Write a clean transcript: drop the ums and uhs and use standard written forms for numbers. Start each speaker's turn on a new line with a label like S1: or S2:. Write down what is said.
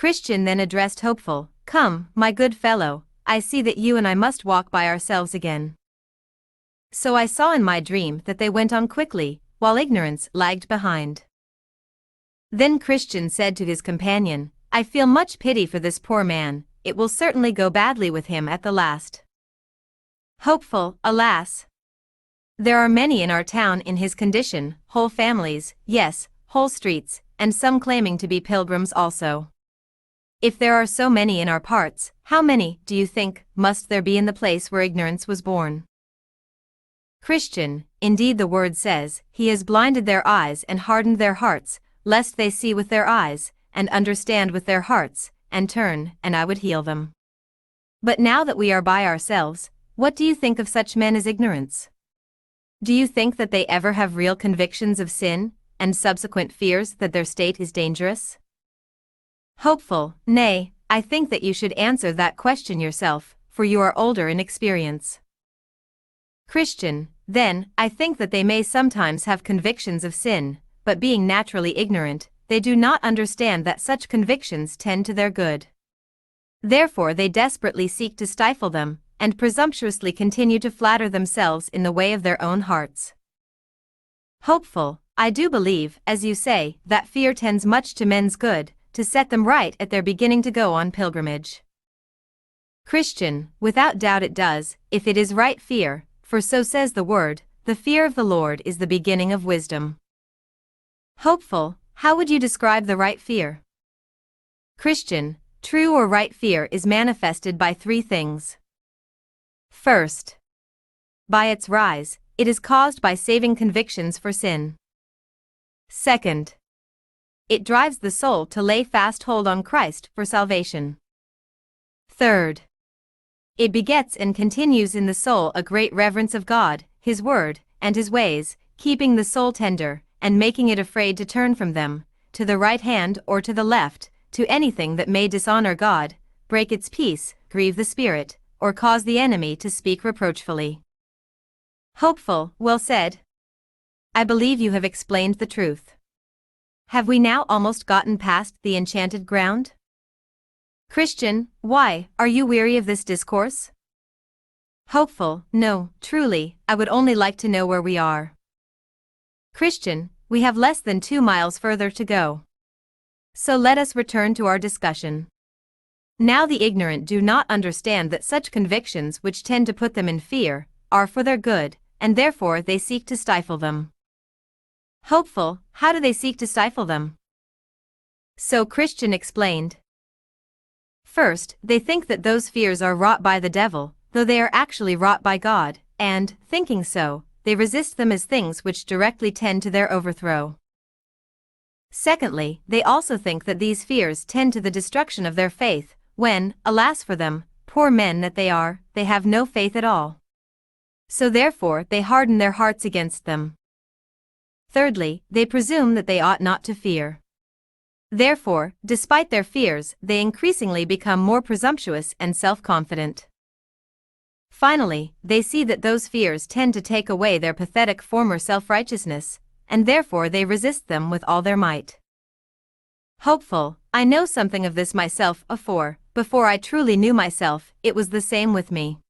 S1: Christian then addressed Hopeful, "Come, my good fellow, I see that you and I must walk by ourselves again." So I saw in my dream that they went on quickly, while Ignorance lagged behind. Then Christian said to his companion, "I feel much pity for this poor man, it will certainly go badly with him at the last." Hopeful, alas! There are many in our town in his condition, whole families, yes, whole streets, and some claiming to be pilgrims also. If there are so many in our parts, how many, do you think, must there be in the place where Ignorance was born? Christian, indeed the word says, "He has blinded their eyes and hardened their hearts, lest they see with their eyes, and understand with their hearts, and turn, and I would heal them." But now that we are by ourselves, what do you think of such men as Ignorance? Do you think that they ever have real convictions of sin, and subsequent fears that their state is dangerous? Hopeful, nay, I think that you should answer that question yourself, for you are older in experience. Christian, then, I think that they may sometimes have convictions of sin, but being naturally ignorant, they do not understand that such convictions tend to their good. Therefore they desperately seek to stifle them, and presumptuously continue to flatter themselves in the way of their own hearts. Hopeful, I do believe, as you say, that fear tends much to men's good, to set them right at their beginning to go on pilgrimage. Christian, without doubt it does, if it is right fear, for so says the word, "The fear of the Lord is the beginning of wisdom." Hopeful, how would you describe the right fear? Christian, true or right fear is manifested by three things. First, by its rise, it is caused by saving convictions for sin. Second, it drives the soul to lay fast hold on Christ for salvation. Third, it begets and continues in the soul a great reverence of God, His word, and His ways, keeping the soul tender, and making it afraid to turn from them, to the right hand or to the left, to anything that may dishonor God, break its peace, grieve the Spirit, or cause the enemy to speak reproachfully. Hopeful, well said. I believe you have explained the truth. Have we now almost gotten past the enchanted ground? Christian, why, are you weary of this discourse? Hopeful, no, truly, I would only like to know where we are. Christian, we have less than 2 miles further to go. So let us return to our discussion. Now the ignorant do not understand that such convictions which tend to put them in fear, are for their good, and therefore they seek to stifle them. Hopeful, how do they seek to stifle them? So Christian explained. First, they think that those fears are wrought by the devil, though they are actually wrought by God, and, thinking so, they resist them as things which directly tend to their overthrow. Secondly, they also think that these fears tend to the destruction of their faith, when, alas for them, poor men that they are, they have no faith at all. So therefore they harden their hearts against them. Thirdly, they presume that they ought not to fear. Therefore, despite their fears, they increasingly become more presumptuous and self-confident. Finally, they see that those fears tend to take away their pathetic former self-righteousness, and therefore they resist them with all their might. Hopeful, I know something of this myself, before I truly knew myself, it was the same with me.